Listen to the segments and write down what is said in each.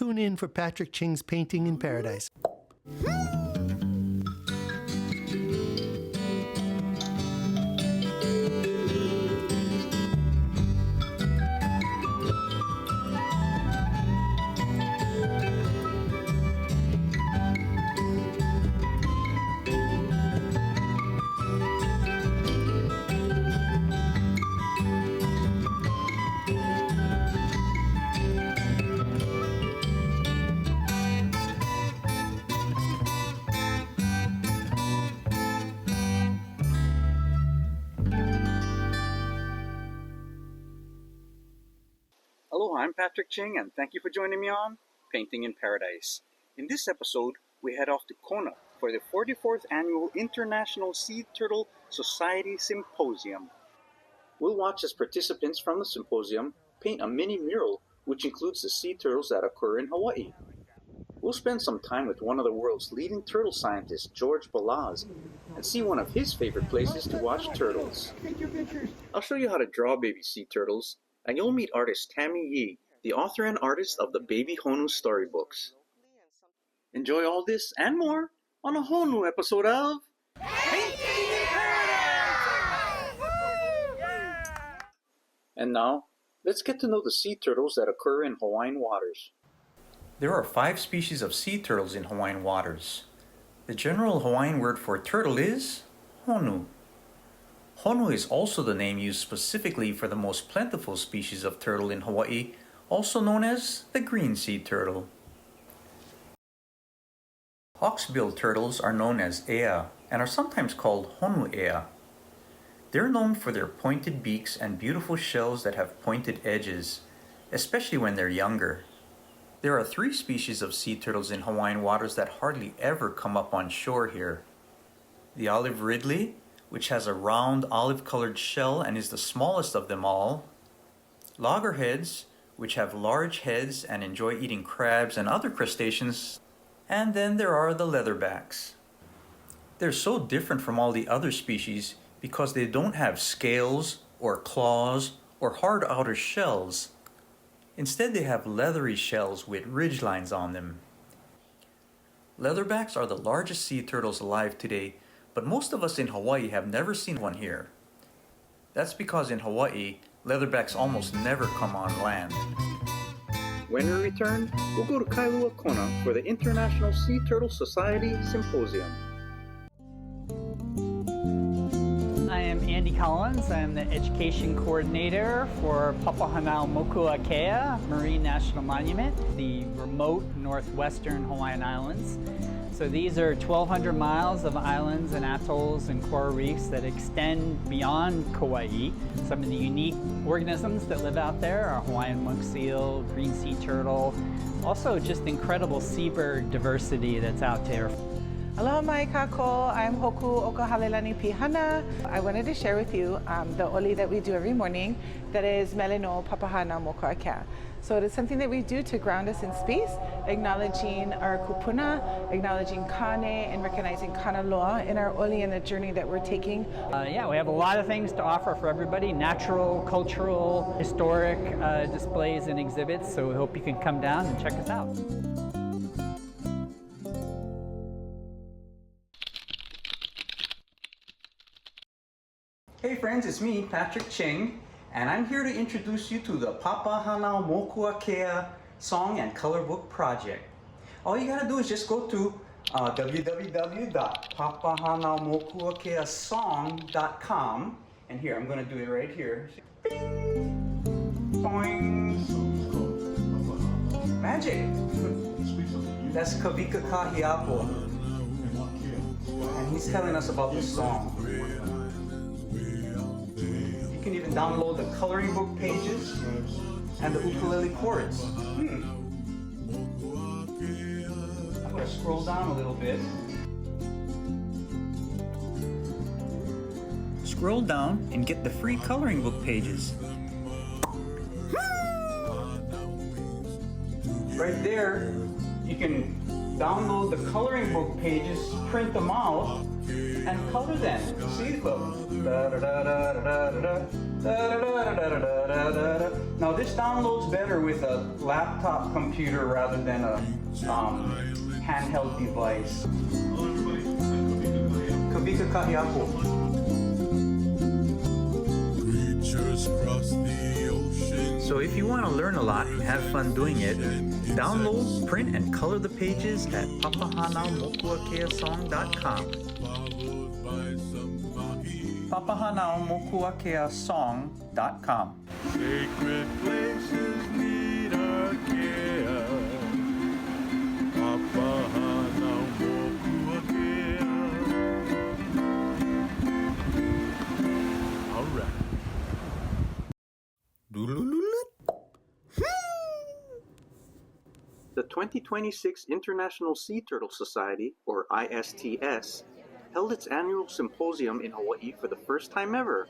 Tune in for Patrick Ching's Painting in Paradise. Hello, I'm Patrick Ching, and thank you for joining me on Painting in Paradise. In this episode, we head off to Kona for the 44th Annual International Sea Turtle Society Symposium. We'll watch as participants from the symposium paint a mini mural which includes the sea turtles that occur in Hawaii. We'll spend some time with one of the world's leading turtle scientists, George Balazs, and see one of his favorite places to watch turtles. I'll show you how to draw baby sea turtles, and you'll meet artist Tammy Yee, the author and artist of the Baby Honu Story Books. Enjoy all this and more on a whole new episode of Painting in Paradise! And now, let's get to know the sea turtles that occur in Hawaiian waters. There are 5 species of sea turtles in Hawaiian waters. The general Hawaiian word for turtle is honu. Honu is also the name used specifically for the most plentiful species of turtle in Hawaii, also known as the green sea turtle. Hawksbill turtles are known as ea and are sometimes called honu ea. They're known for their pointed beaks and beautiful shells that have pointed edges, especially when they're younger. There are 3 species of sea turtles in Hawaiian waters that hardly ever come up on shore here. The olive ridley, which has a round olive-colored shell and is the smallest of them all. Loggerheads, which have large heads and enjoy eating crabs and other crustaceans. And then there are the leatherbacks. They're so different from all the other species because they don't have scales or claws or hard outer shells. Instead, they have leathery shells with ridgelines on them. Leatherbacks are the largest sea turtles alive today, but most of us in Hawaii have never seen one here. That's because in Hawaii, leatherbacks almost never come on land. When we return, we'll go to Kailua, Kona for the International Sea Turtle Society Symposium. I am Andy Collins. I'm the Education Coordinator for Papahanaumokuakea Marine National Monument, the remote northwestern Hawaiian Islands. So these are 1,200 miles of islands and atolls and coral reefs that extend beyond Kauai. Some of the unique organisms that live out there are Hawaiian monk seal, green sea turtle, also just incredible seabird diversity that's out there. Aloha mai kako, I'm Hoku Okahalelani Pihana. I wanted to share with you the oli that we do every morning that is Mele no Papahanaumokuakea. So it is something that we do to ground us in space, acknowledging our kupuna, acknowledging kane, and recognizing kanaloa in our oli and the journey that we're taking. Yeah, we have a lot of things to offer for everybody, natural, cultural, historic displays and exhibits, so we hope you can come down and check us out. Hey friends, it's me, Patrick Ching, and I'm here to introduce you to the Papahanaumokuakea Song and Color Book Project. All you gotta do is just go to www.papahanaumokuakeasong.com, and here, I'm gonna do it right here. Bing! Boing! Magic! That's Kavika Kahiapo, and he's telling us about this song. You can even download the coloring book pages and the ukulele chords. I'm going to scroll down a little bit. Scroll down and get the free coloring book pages. Right there, You can download the coloring book pages, print them out, and color them. See, look. Now this downloads better with a laptop computer rather than a handheld device. Kabika kahiako. So if you want to learn a lot and have fun doing it, download, print, and color the pages at papahanaomokuakeasong.com. papahanaomokuakeasong.com. Sacred places need our care. Papahanaomokuakea. All right. The 2026 International Sea Turtle Society, or ISTS, held its annual symposium in Hawaii for the first time ever.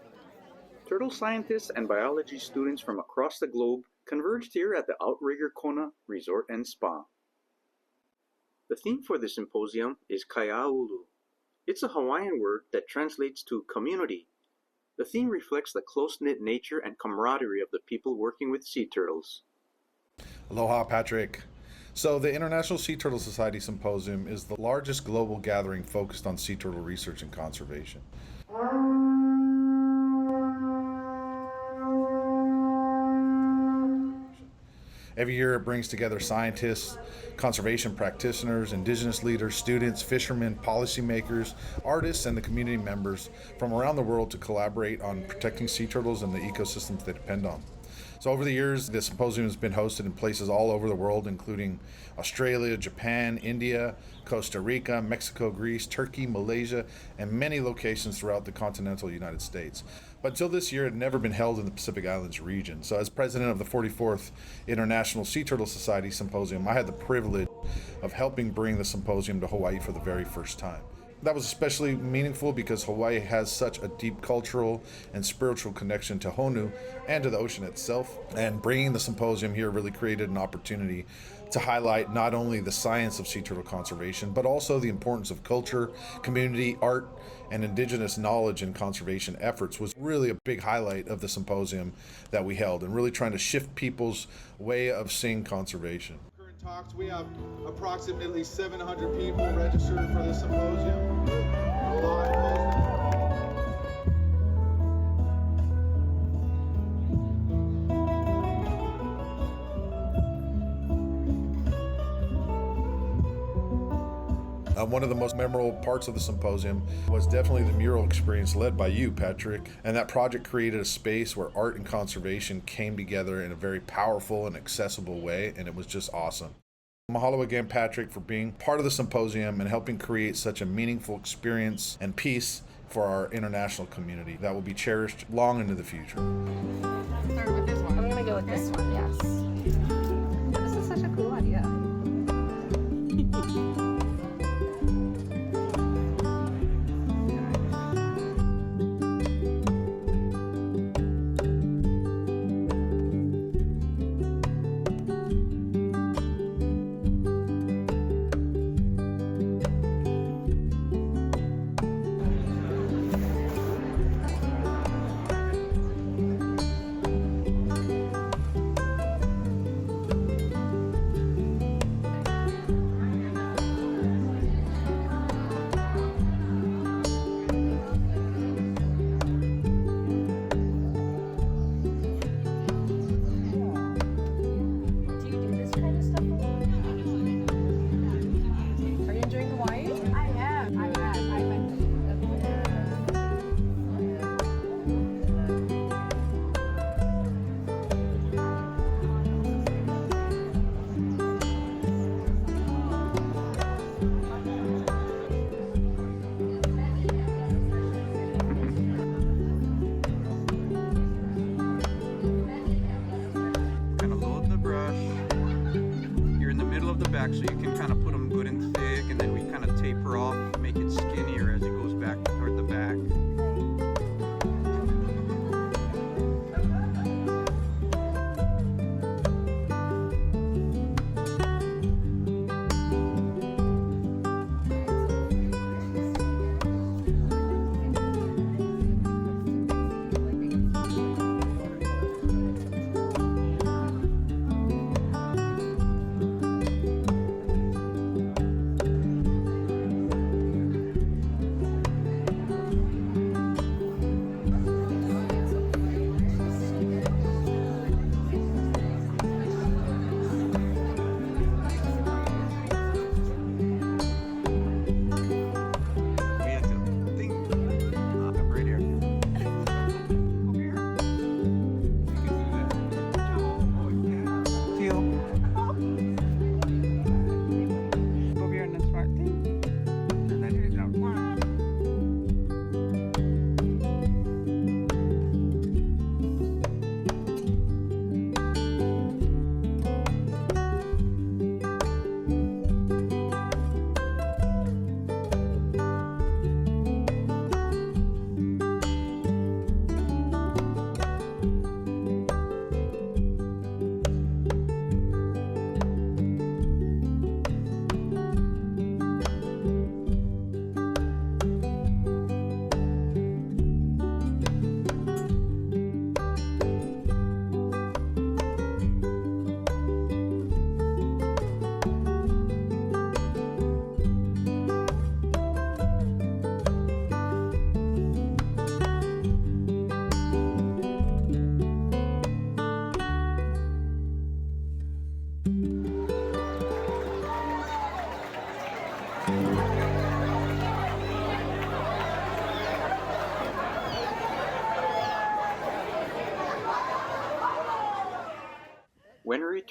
Turtle scientists and biology students from across the globe converged here at the Outrigger Kona Resort and Spa. The theme for the symposium is Kaiaulu. It's a Hawaiian word that translates to community. The theme reflects the close-knit nature and camaraderie of the people working with sea turtles. Aloha, Patrick. So the International Sea Turtle Society Symposium is the largest global gathering focused on sea turtle research and conservation. Every year it brings together scientists, conservation practitioners, indigenous leaders, students, fishermen, policymakers, artists, and the community members from around the world to collaborate on protecting sea turtles and the ecosystems they depend on. So over the years, the symposium has been hosted in places all over the world, including Australia, Japan, India, Costa Rica, Mexico, Greece, Turkey, Malaysia, and many locations throughout the continental United States. But until this year, it had never been held in the Pacific Islands region. So as president of the 44th International Sea Turtle Society Symposium, I had the privilege of helping bring the symposium to Hawaii for the very first time. That was especially meaningful because Hawaii has such a deep cultural and spiritual connection to Honu and to the ocean itself. And bringing the symposium here really created an opportunity to highlight not only the science of sea turtle conservation, but also the importance of culture, community, art, and indigenous knowledge and conservation efforts was really a big highlight of the symposium that we held, and really trying to shift people's way of seeing conservation. Talks. We have approximately 700 people registered for the symposium. A lot of One of the most memorable parts of the symposium was definitely the mural experience led by you, Patrick. And that project created a space where art and conservation came together in a very powerful and accessible way, and it was just awesome. Mahalo again, Patrick, for being part of the symposium and helping create such a meaningful experience and piece for our international community that will be cherished long into the future. Start with this one. I'm going to go with this one, yes. This is such a cool idea. So you can kind of put them good and thick, and then we kind of taper off, make it skinnier as it goes back toward the back.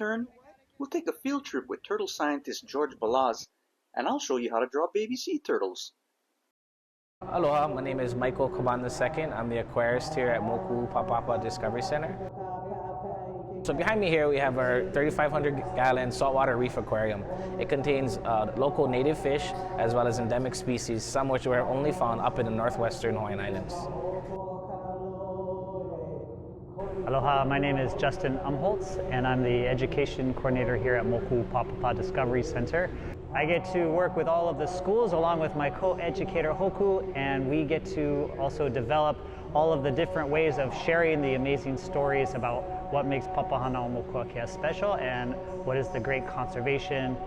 turn, we'll take a field trip with turtle scientist George Balazs, and I'll show you how to draw baby sea turtles. Aloha, my name is Michael Caban II. I'm the aquarist here at Moku Papapa Discovery Center. So behind me here we have our 3,500-gallon saltwater reef aquarium. It contains local native fish as well as endemic species, some which were only found up in the northwestern Hawaiian Islands. Aloha, my name is Justin Umholtz, and I'm the education coordinator here at Moku Papapa Discovery Center. I get to work with all of the schools along with my co-educator Hoku, and we get to also develop all of the different ways of sharing the amazing stories about what makes Papahanaumokuakea special and what is the great conservation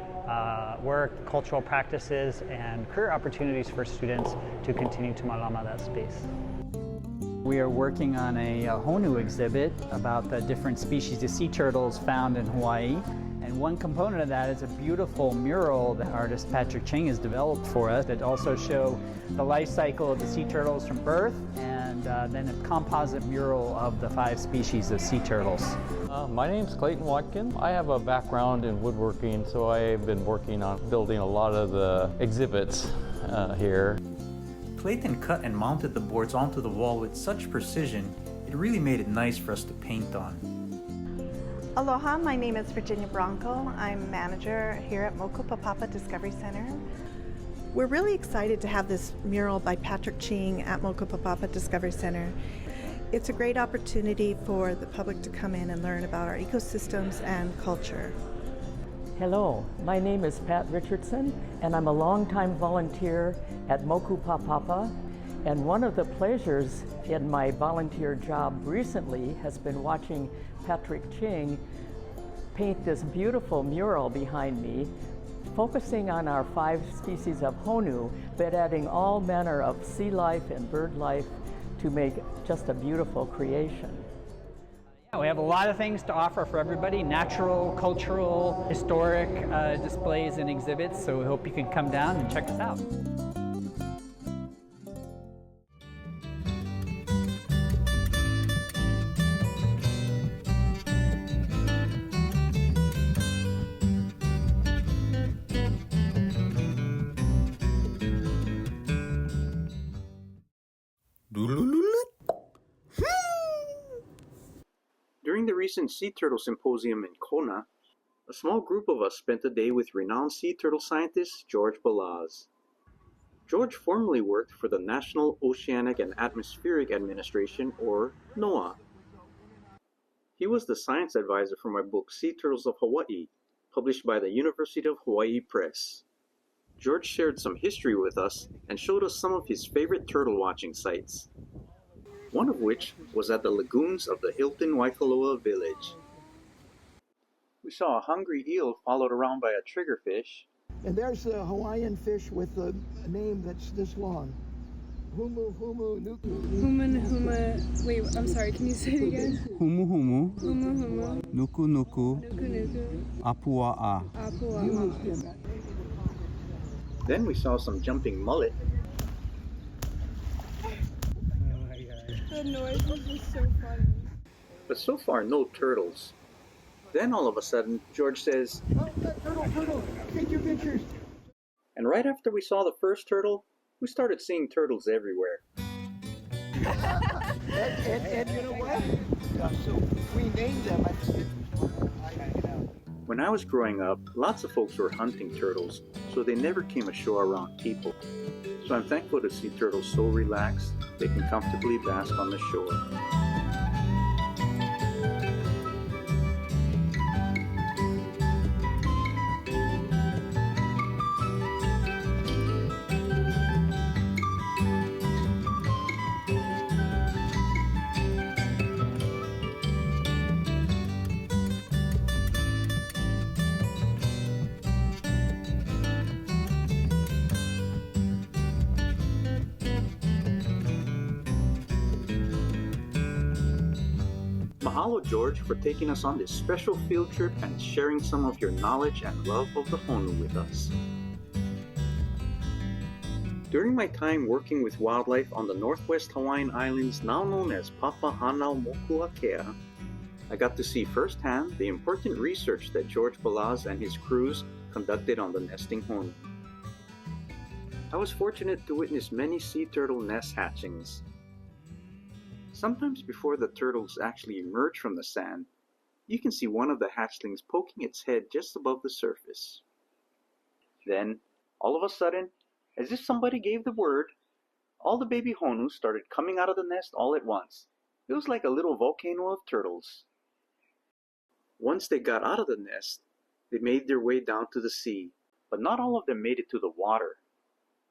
work, cultural practices, and career opportunities for students to continue to malama that space. We are working on a Honu exhibit about the different species of sea turtles found in Hawaii. And one component of that is a beautiful mural that artist Patrick Ching has developed for us that also show the life cycle of the sea turtles from birth and then a composite mural of the 5 species of sea turtles. My name's Clayton Watkin. I have a background in woodworking, so I've been working on building a lot of the exhibits here. Clayton cut and mounted the boards onto the wall with such precision, it really made it nice for us to paint on. Aloha, my name is Virginia Bronco. I'm manager here at Moku Papapa Discovery Center. We're really excited to have this mural by Patrick Ching at Moku Papapa Discovery Center. It's a great opportunity for the public to come in and learn about our ecosystems and culture. Hello, my name is Pat Richardson, and I'm a longtime volunteer at Moku Papapa. And one of the pleasures in my volunteer job recently has been watching Patrick Ching paint this beautiful mural behind me, focusing on our 5 species of Honu, but adding all manner of sea life and bird life to make just a beautiful creation. Yeah, we have a lot of things to offer for everybody, natural, cultural, historic displays and exhibits, so we hope you can come down and check us out. During the recent Sea Turtle Symposium in Kona, a small group of us spent a day with renowned sea turtle scientist George Balazs. George formerly worked for the National Oceanic and Atmospheric Administration, or NOAA. He was the science advisor for my book Sea Turtles of Hawaii, published by the University of Hawaii Press. George shared some history with us and showed us some of his favorite turtle watching sites, one of which was at the lagoons of the Hilton Waikoloa village. We saw a hungry eel followed around by a triggerfish. And there's a Hawaiian fish with a name that's this long. Humu humu nuku. Huma huma. Wait, I'm sorry. Can you say it again? Humu humu. Huma huma. Nuku nuku. Nuku nuku. Apua'a. Apua'a. Then we saw some jumping mullet. The noise was just so funny. But so far, no turtles. Then all of a sudden, George says, "Oh, turtle, take your pictures." And right after we saw the first turtle, we started seeing turtles everywhere. and you know what? So we named them. When I was growing up, lots of folks were hunting turtles, so they never came ashore around people. So I'm thankful to see turtles so relaxed, they can comfortably bask on the shore. Mahalo, George, for taking us on this special field trip and sharing some of your knowledge and love of the Honu with us. During my time working with wildlife on the Northwest Hawaiian Islands, now known as Papahanaumokuakea, I got to see firsthand the important research that George Balazs and his crews conducted on the nesting honu. I was fortunate to witness many sea turtle nest hatchings. Sometimes before the turtles actually emerge from the sand, you can see one of the hatchlings poking its head just above the surface. Then, all of a sudden, as if somebody gave the word, all the baby honu started coming out of the nest all at once. It was like a little volcano of turtles. Once they got out of the nest, they made their way down to the sea, but not all of them made it to the water.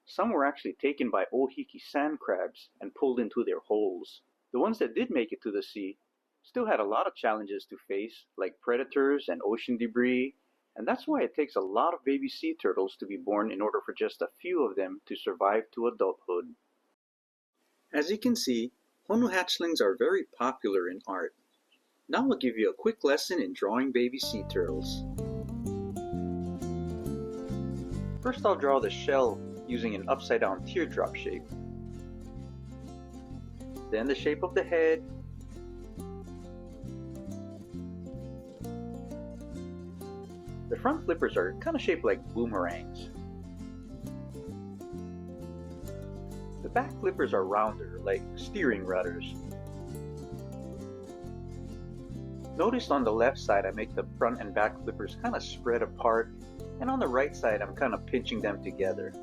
Some were actually taken by ohiki sand crabs and pulled into their holes. The ones that did make it to the sea still had a lot of challenges to face, like predators and ocean debris, and that's why it takes a lot of baby sea turtles to be born in order for just a few of them to survive to adulthood. As you can see, honu hatchlings are very popular in art. Now I'll give you a quick lesson in drawing baby sea turtles. First I'll draw the shell using an upside down teardrop shape. Then the shape of the head. The front flippers are kind of shaped like boomerangs. The back flippers are rounder, like steering rudders. Notice on the left side I make the front and back flippers kind of spread apart, and on the right side I'm kind of pinching them together.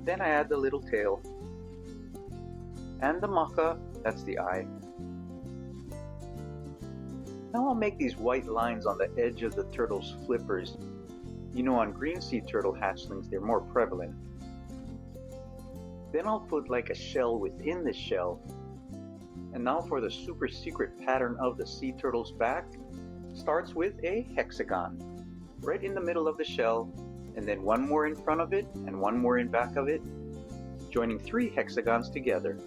Then I add the little tail. And the maka, that's the eye. Now I'll make these white lines on the edge of the turtle's flippers. You know, on green sea turtle hatchlings they're more prevalent. Then I'll put like a shell within the shell. And now for the super secret pattern of the sea turtle's back. Starts with a hexagon, right in the middle of the shell, and then one more in front of it and one more in back of it, joining 3 hexagons together.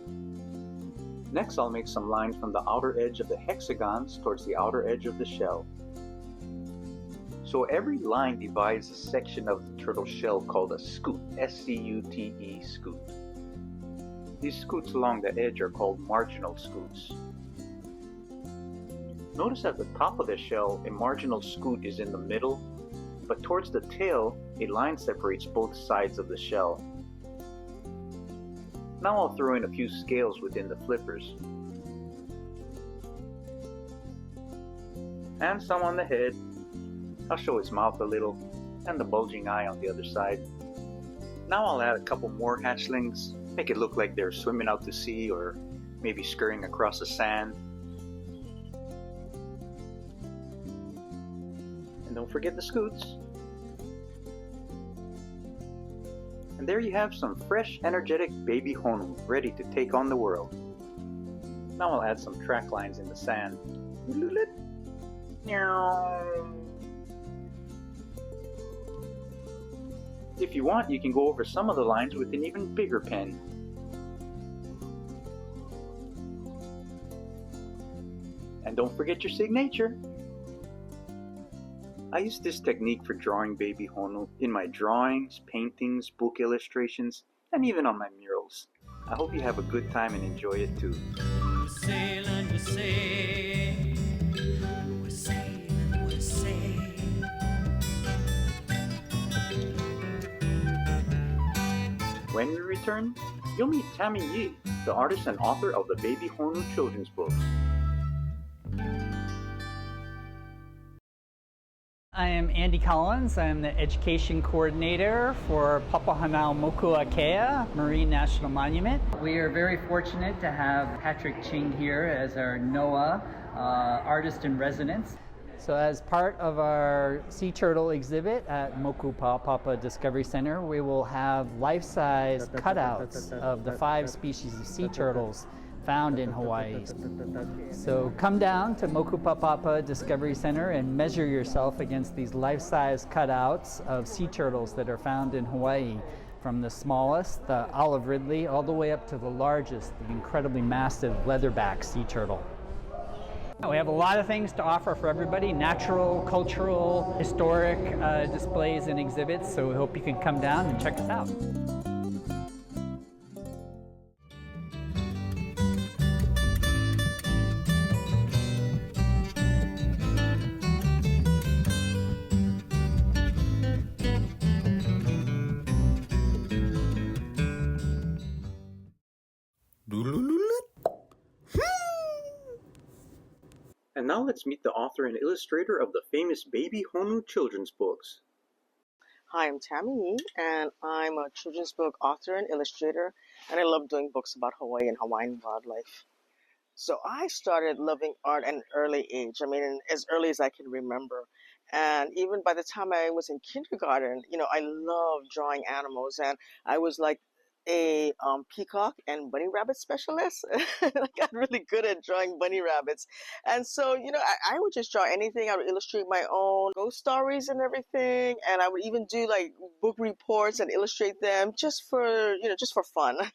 Next I'll make some lines from the outer edge of the hexagons towards the outer edge of the shell. So every line divides a section of the turtle shell called a scoot, S-C-U-T-E, scoot. These scoots along the edge are called marginal scoots. Notice at the top of the shell, a marginal scoot is in the middle, but towards the tail, a line separates both sides of the shell. Now I'll throw in a few scales within the flippers. And some on the head. I'll show its mouth a little, and the bulging eye on the other side. Now I'll add a couple more hatchlings, make it look like they're swimming out to sea or maybe scurrying across the sand. And don't forget the scoots. And there you have some fresh, energetic baby honu ready to take on the world. Now I'll add some track lines in the sand. If you want, you can go over some of the lines with an even bigger pen. And don't forget your signature. I use this technique for drawing baby honu in my drawings, paintings, book illustrations, and even on my murals. I hope you have a good time and enjoy it too. We're sailing, we're sailing, we're sailing, we're sailing. When we return, you'll meet Tammy Yee, the artist and author of the Baby Honu children's books. I am Andy Collins. I'm the education coordinator for Papahanao Mokuakea Marine National Monument. We are very fortunate to have Patrick Ching here as our NOAA artist in residence. So as part of our sea turtle exhibit at Moku Papapa Discovery Center, we will have life-size cutouts of the 5 species of sea turtles found in Hawaii. So come down to Moku Papapa Discovery Center and measure yourself against these life-size cutouts of sea turtles that are found in Hawaii, from the smallest, the olive ridley, all the way up to the largest, the incredibly massive leatherback sea turtle. We have a lot of things to offer for everybody, natural, cultural, historic displays and exhibits, so we hope you can come down and check us out. And now let's meet the author and illustrator of the famous Baby Honu children's books. Hi, I'm Tammy Yee, and I'm a children's book author and illustrator, and I love doing books about Hawaii and Hawaiian wildlife. So I started loving art at an early age. I mean, as early as I can remember. And even by the time I was in kindergarten, I loved drawing animals, and I was like a peacock and bunny rabbit specialist. I got really good at drawing bunny rabbits. And so, I would just draw anything. I would illustrate my own ghost stories and everything. And I would even do like book reports and illustrate them just for fun.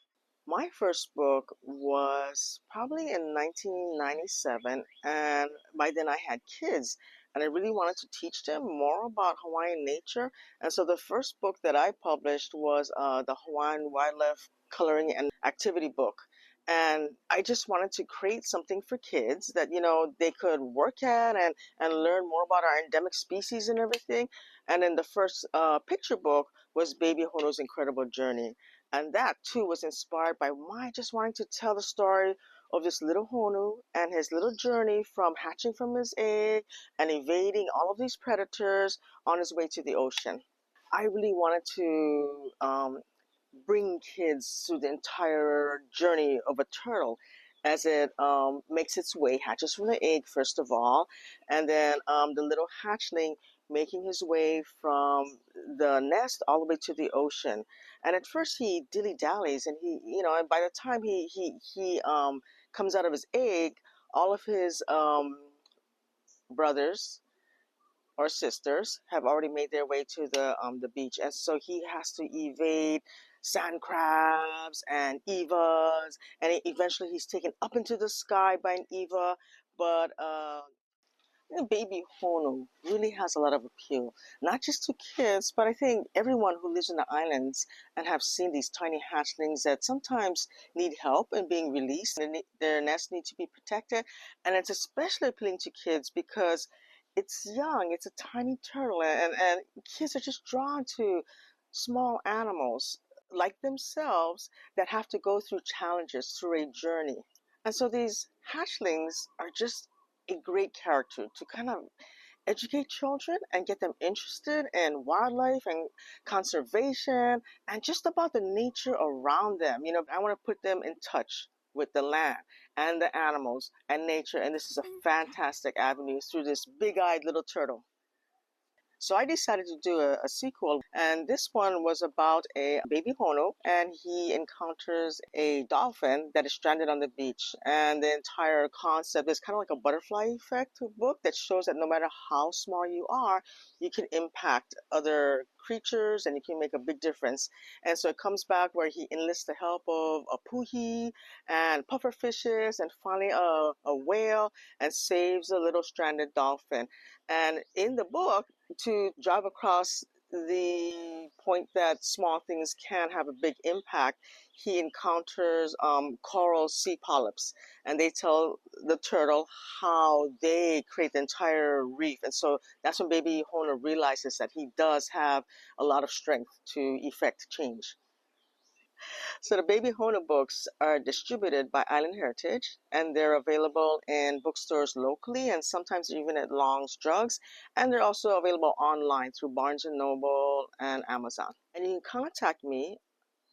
My first book was probably in 1997, and by then I had kids, and I really wanted to teach them more about Hawaiian nature. And so the first book that I published was the Hawaiian Wildlife Coloring and Activity book. And I just wanted to create something for kids that, they could work at and learn more about our endemic species and everything. And then the first picture book was Baby Honu's Incredible Journey. And that too was inspired by my just wanting to tell the story of this little Honu and his little journey from hatching from his egg and evading all of these predators on his way to the ocean. I really wanted to bring kids through the entire journey of a turtle as it makes its way, hatches from the egg first of all, and then the little hatchling making his way from the nest all the way to the ocean. And at first he dilly-dallies, and and by the time he comes out of his egg, all of his brothers or sisters have already made their way to the beach, and so he has to evade sand crabs and evas, and eventually he's taken up into the sky by an eva. But Baby Honu really has a lot of appeal, not just to kids, but I think everyone who lives in the islands and have seen these tiny hatchlings that sometimes need help in being released, and their nests need to be protected. And it's especially appealing to kids because it's young, it's a tiny turtle, and kids are just drawn to small animals like themselves that have to go through challenges, through a journey. And so these hatchlings are just a great character to kind of educate children and get them interested in wildlife and conservation and just about the nature around them. I want to put them in touch with the land and the animals and nature, and this is a fantastic avenue through this big-eyed little turtle. So I decided to do a sequel, and this one was about a baby Honu, and he encounters a dolphin that is stranded on the beach. And the entire concept is kind of like a butterfly effect book that shows that no matter how small you are, you can impact other creatures and you can make a big difference. And so it comes back where he enlists the help of a puhi and puffer fishes and finally a whale, and saves a little stranded dolphin. And in the book, to drive across the point that small things can have a big impact, he encounters coral sea polyps, and they tell the turtle how they create the entire reef. And so that's when Baby Honu realizes that he does have a lot of strength to effect change. So the Baby Honu books are distributed by Island Heritage, and they're available in bookstores locally and sometimes even at Long's Drugs. And they're also available online through Barnes & Noble and Amazon. And you can contact me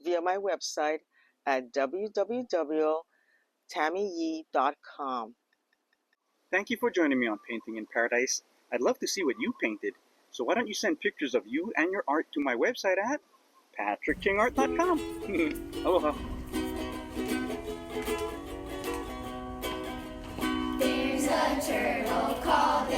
via my website at www.tammyyee.com. Thank you for joining me on Painting in Paradise. I'd love to see what you painted. So why don't you send pictures of you and your art to my website at patrickchingart.com. Aloha. There's a turtle called